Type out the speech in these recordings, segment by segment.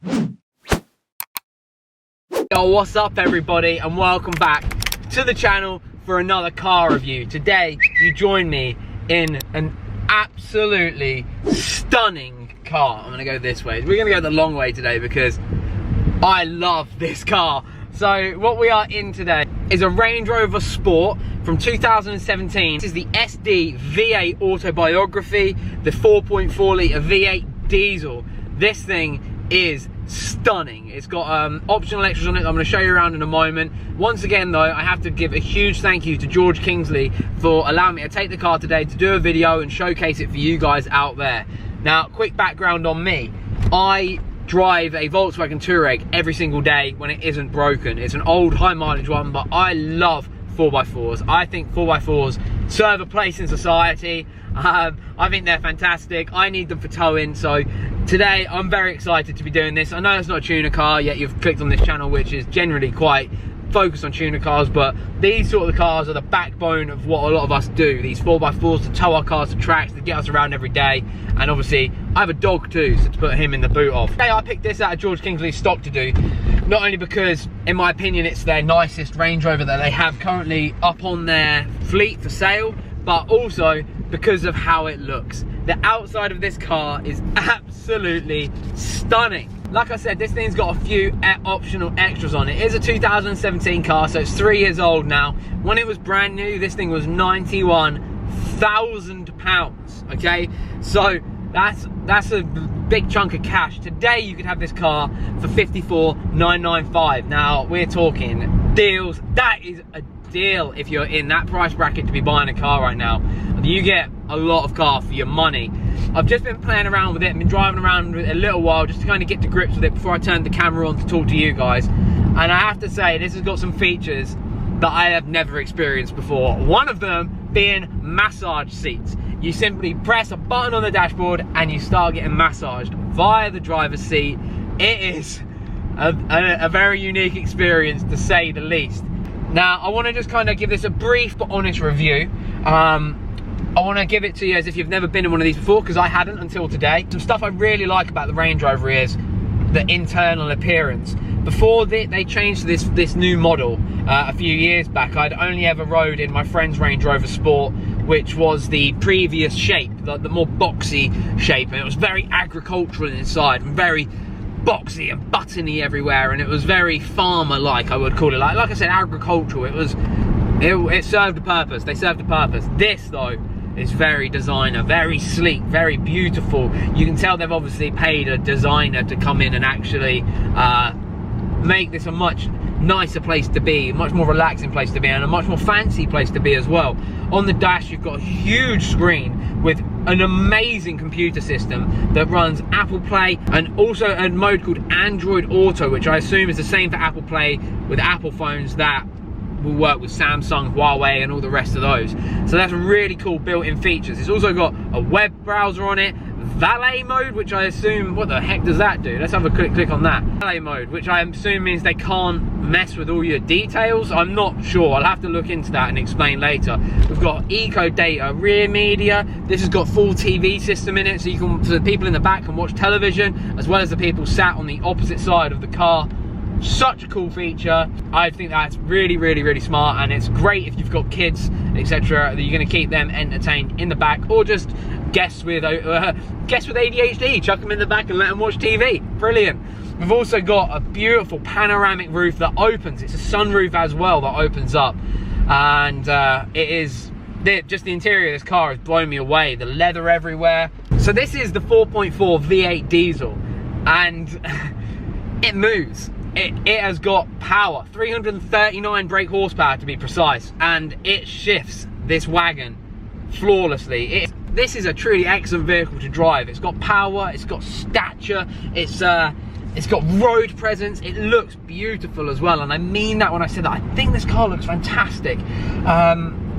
Yo, what's up everybody, and welcome back to the channel for another car review. Today you join me in an absolutely stunning car. I'm gonna go this way. We're gonna go the long way today because I love this car. So what we are in today is a Range Rover Sport from 2017. This is the SD V8 Autobiography, the 4.4 litre V8 diesel. This thing is stunning. It's got optional extras on it that I'm going to show you around in a moment. Once again though, I have to give a huge thank you to George Kingsley for allowing me to take the car today to do a video and showcase it for you guys out there. Now, quick background on me. I drive a Volkswagen Touareg every single day when it isn't broken. It's an old high mileage one, but I love 4x4s. I think 4x4s serve a place in society. I think they're fantastic. I need them for towing, so today I'm very excited to be doing this. I know it's not a tuner car, yet you've clicked on this channel which is generally quite focused on tuner cars, but these sort of cars are the backbone of what a lot of us do. These 4x4s to tow our cars to tracks, to get us around every day. And obviously I have a dog too, so to put him in the boot of. Today I picked this out of George Kingsley's stock to do, not only because in my opinion it's their nicest Range Rover that they have currently up on their fleet for sale, but also because of how it looks. The outside of this car is absolutely stunning. Like I said, this thing's got a few optional extras on it. It is a 2017 car, so it's 3 years old now. When it was brand new, this thing was £91,000, okay? So that's a big chunk of cash. Today you could have this car for $54,995. Now we're talking deals. That is a deal if you're in that price bracket to be buying a car right now. You get a lot of car for your money. I've just been playing around with it, been driving around with it a little while just to kind of get to grips with it before I turned the camera on to talk to you guys. And I have to say, this has got some features that I have never experienced before. One of them being massage seats. You simply press a button on the dashboard and you start getting massaged via the driver's seat. It is a very unique experience, to say the least. Now, I want to just kind of give this a brief but honest review. I want to give it to you as if you've never been in one of these before, because I hadn't until today. Some stuff I really like about the Range Rover is the internal appearance. Before they changed this new model a few years back, I'd only ever rode in my friend's Range Rover Sport, which was the previous shape, the more boxy shape, and it was very agricultural inside, and very boxy and buttony everywhere, and it was very farmer-like, I would call it. Like I said, agricultural. It served a purpose. They served a purpose. This though is very designer, very sleek, very beautiful. You can tell they've obviously paid a designer to come in and actually make this a much nicer place to be, a much more relaxing place to be, and a much more fancy place to be as well. On the dash you've got a huge screen with an amazing computer system that runs Apple Play, and also a mode called Android Auto, which I assume is the same for Apple Play with Apple phones that will work with Samsung, Huawei and all the rest of those. So that's really cool built-in features. It's also got a web browser on it, valet mode, which I assume, what the heck does that do? Let's have a quick click on that. Valet mode, which I assume means they can't mess with all your details. I'm not sure, I'll have to look into that and explain later. We've got eco data, rear media. This has got full TV system in it, so the people in the back can watch television, as well as the people sat on the opposite side of the car. Such a cool feature. I think that's really, really, really smart, and it's great if you've got kids, etc., that you're going to keep them entertained in the back, or just guests with ADHD, chuck them in the back and let them watch TV. Brilliant. We've also got a beautiful panoramic roof that opens. It's a sunroof as well that opens up, and just the interior of this car has blown me away. The leather everywhere. So this is the 4.4 V8 diesel, and it moves. It has got power, 339 brake horsepower to be precise, and it shifts this wagon flawlessly. This is a truly excellent vehicle to drive. It's got power, it's got stature, it's got road presence. It looks beautiful as well, and I mean that when I say that. I think this car looks fantastic.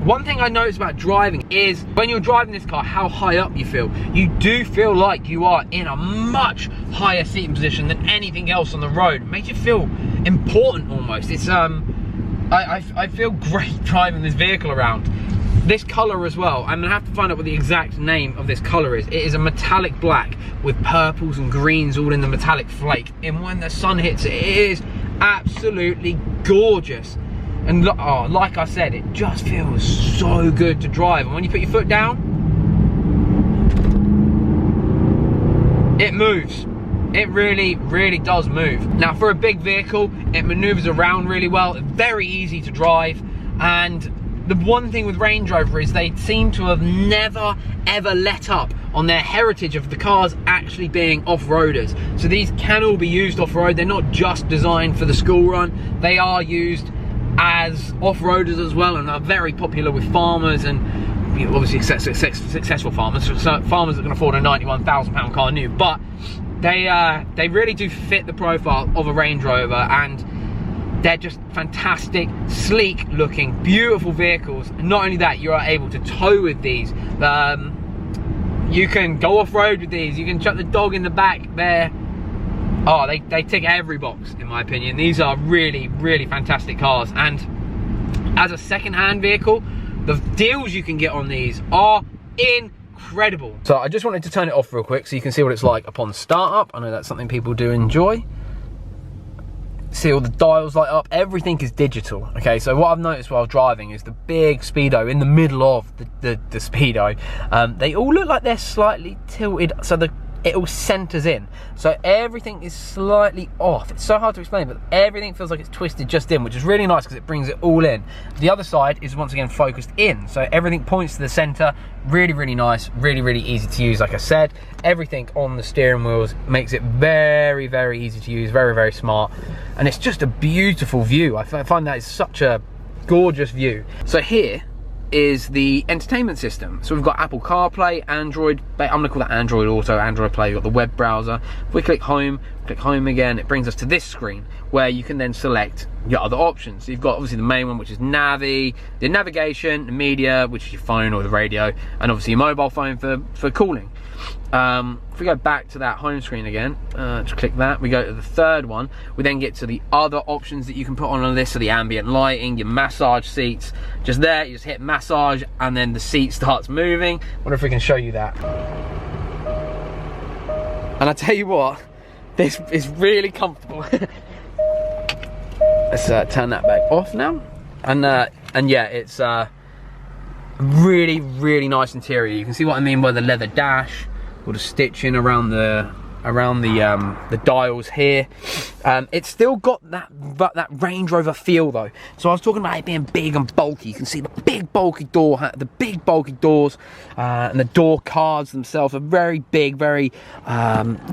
One thing I noticed about driving is when you're driving this car, how high up you feel. You do feel like you are in a much higher seating position than anything else on the road. It makes you feel important almost. It's I feel great driving this vehicle around. This colour as well, I'm gonna have to find out what the exact name of this colour is. It is a metallic black with purples and greens all in the metallic flake. And when the sun hits it, it is absolutely gorgeous. And look, oh, like I said, it just feels so good to drive. And when you put your foot down, it moves. It really, really does move. Now, for a big vehicle, it maneuvers around really well. It's very easy to drive. And the one thing with Range Rover is they seem to have never, ever let up on their heritage of the cars actually being off-roaders. So these can all be used off-road. They're not just designed for the school run. They are used as off-roaders as well, and are very popular with farmers and, you know, obviously successful farmers. So farmers that can afford a £91,000 car new, but they really do fit the profile of a Range Rover, and they're just fantastic, sleek looking, beautiful vehicles. And not only that, you are able to tow with these. You can go off-road with these. You can chuck the dog in the back. They tick every box, in my opinion. These are really, really fantastic cars. And as a second-hand vehicle, the deals you can get on these are incredible. So I just wanted to turn it off real quick so you can see what it's like upon startup. I know that's something people do enjoy. See all the dials light up, everything is digital. Okay, so what I've noticed while driving is the big speedo in the middle of the speedo, they all look like they're slightly tilted, so it all centers in, so everything is slightly off. It's so hard to explain, but everything feels like it's twisted just in, which is really nice because it brings it all in. The other side is once again focused in, so everything points to the center. Really, really nice, really, really easy to use. Like I said, everything on the steering wheels makes it very, very easy to use, very, very smart, and it's just a beautiful view. I find that is such a gorgeous view. So here is the entertainment system. So we've got Apple CarPlay, Android, I'm gonna call that Android Auto, Android Play. You've got the web browser. If we click home again, it brings us to this screen where you can then select your other options. So you've got obviously the main one, which is Navi, the navigation, the media, which is your phone or the radio, and obviously your mobile phone for calling. If we go back to that home screen again, just click that, we go to the third one, we then get to the other options that you can put on this, so the ambient lighting, your massage seats, just there, you just hit massage and then the seat starts moving. Wonder if we can show you that. And I tell you what, this is really comfortable. Let's turn that back off now. And yeah, it's really, really nice interior. You can see what I mean by the leather dash, all the stitching around the dials here. It's still got that Range Rover feel though. So I was talking about it being big and bulky. You can see the big bulky doors, and the door cards themselves are very big, very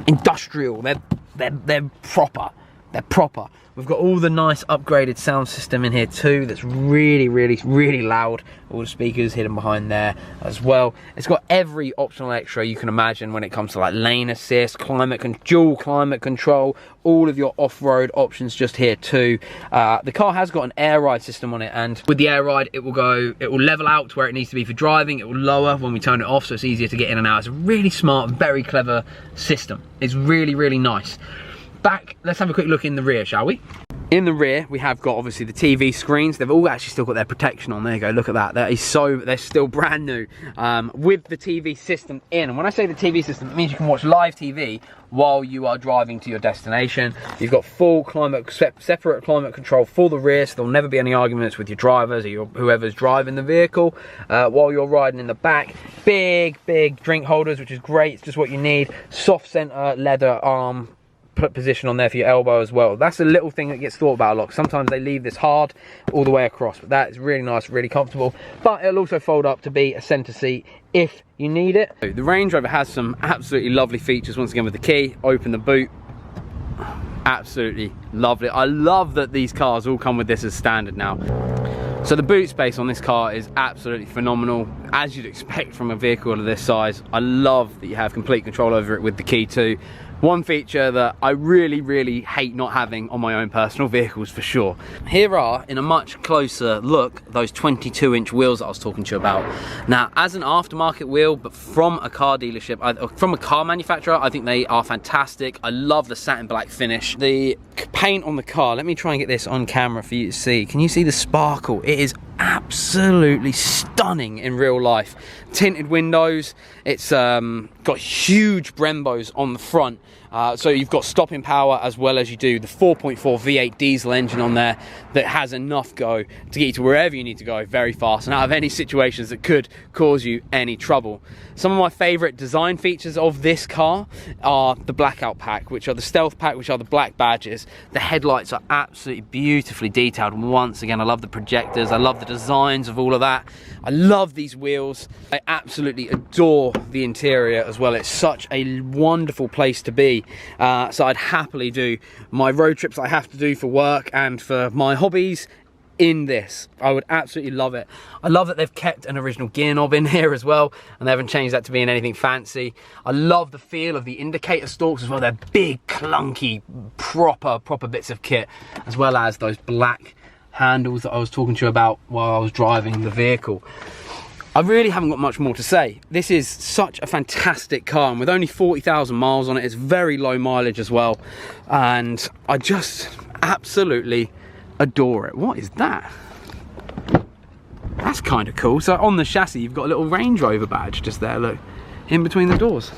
industrial. They're proper. They're proper. We've got all the nice upgraded sound system in here too. That's really, really, really loud. All the speakers hidden behind there as well. It's got every optional extra you can imagine when it comes to like lane assist, dual climate control, all of your off-road options just here too. The car has got an air ride system on it, and with the air ride, it will level out to where it needs to be for driving. It will lower when we turn it off, so it's easier to get in and out. It's a really smart, very clever system. It's really, really nice. Back, let's have a quick look in the rear, shall we? In the rear, we have got obviously the TV screens. They've all actually still got their protection on. There you go, look at that. They're still brand new with the TV system in. And when I say the TV system, it means you can watch live TV while you are driving to your destination. You've got full separate climate control for the rear, so there'll never be any arguments with your drivers or whoever's driving the vehicle while you're riding in the back. Big drink holders, which is great. It's just what you need. Soft center leather arm position on there for your elbow as well. That's a little thing that gets thought about a lot. Sometimes they leave this hard all the way across, but that is really nice, really comfortable. But it'll also fold up to be a center seat if you need it. The Range Rover has some absolutely lovely features. Once again, with the key, open the boot. Absolutely lovely. I love that these cars all come with this as standard now. So the boot space on this car is absolutely phenomenal, as you'd expect from a vehicle of this size. I love that you have complete control over it with the key too. One feature that I really, really hate not having on my own personal vehicles for sure. Here are, in a much closer look, those 22-inch wheels that I was talking to you about. Now, as an aftermarket wheel, but from a car dealership, from a car manufacturer, I think they are fantastic. I love the satin black finish. The paint on the car, let me try and get this on camera for you to see. Can you see the sparkle? It is absolutely stunning in real life. Tinted windows, it's got huge Brembos on the front, so you've got stopping power as well as you do the 4.4 V8 diesel engine on there that has enough go to get you to wherever you need to go very fast and out of any situations that could cause you any trouble. Some of my favourite design features of this car are the blackout pack, which are the stealth pack, which are the black badges. The headlights are absolutely beautifully detailed. Once again, I love the projectors, I love the designs of all of that. I love these wheels. I absolutely adore the interior as well. It's such a wonderful place to be. So I'd happily do my road trips I have to do for work and for my hobbies in this. I would absolutely love it. I love that they've kept an original gear knob in here as well, and they haven't changed that to being anything fancy. I love the feel of the indicator stalks as well. They're big, clunky, proper bits of kit, as well as those black handles that I was talking to you about while I was driving the vehicle. I really haven't got much more to say. This is such a fantastic car, and with only 40,000 miles on it, it's very low mileage as well, and I just absolutely adore it. What is that? That's kind of cool. So on the chassis you've got a little Range Rover badge just there, look, in between the doors.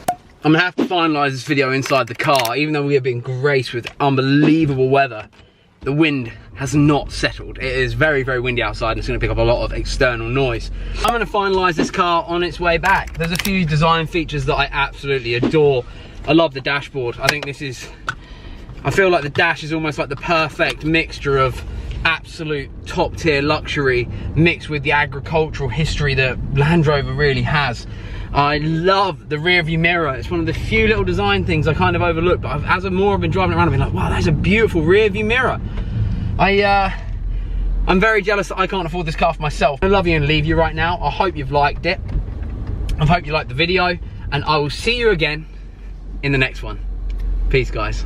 I'm gonna have to finalise this video inside the car. Even though we have been graced with unbelievable weather, the wind has not settled. It is very windy outside, and it's going to pick up a lot of external noise. I'm going to finalise this car on its way back. There's a few design features that I absolutely adore. I love the dashboard. I think this is, I feel like the dash is almost like the perfect mixture of absolute top tier luxury mixed with the agricultural history that Land Rover really has. I love the rear view mirror. It's one of the few little design things I kind of overlooked, but as I've been driving around, I've been like, wow, that's a beautiful rear view mirror. I'm very jealous that I can't afford this car for myself. I love you and leave you right now. I hope you've liked it. I hope you liked the video, and I will see you again in the next one. Peace, guys.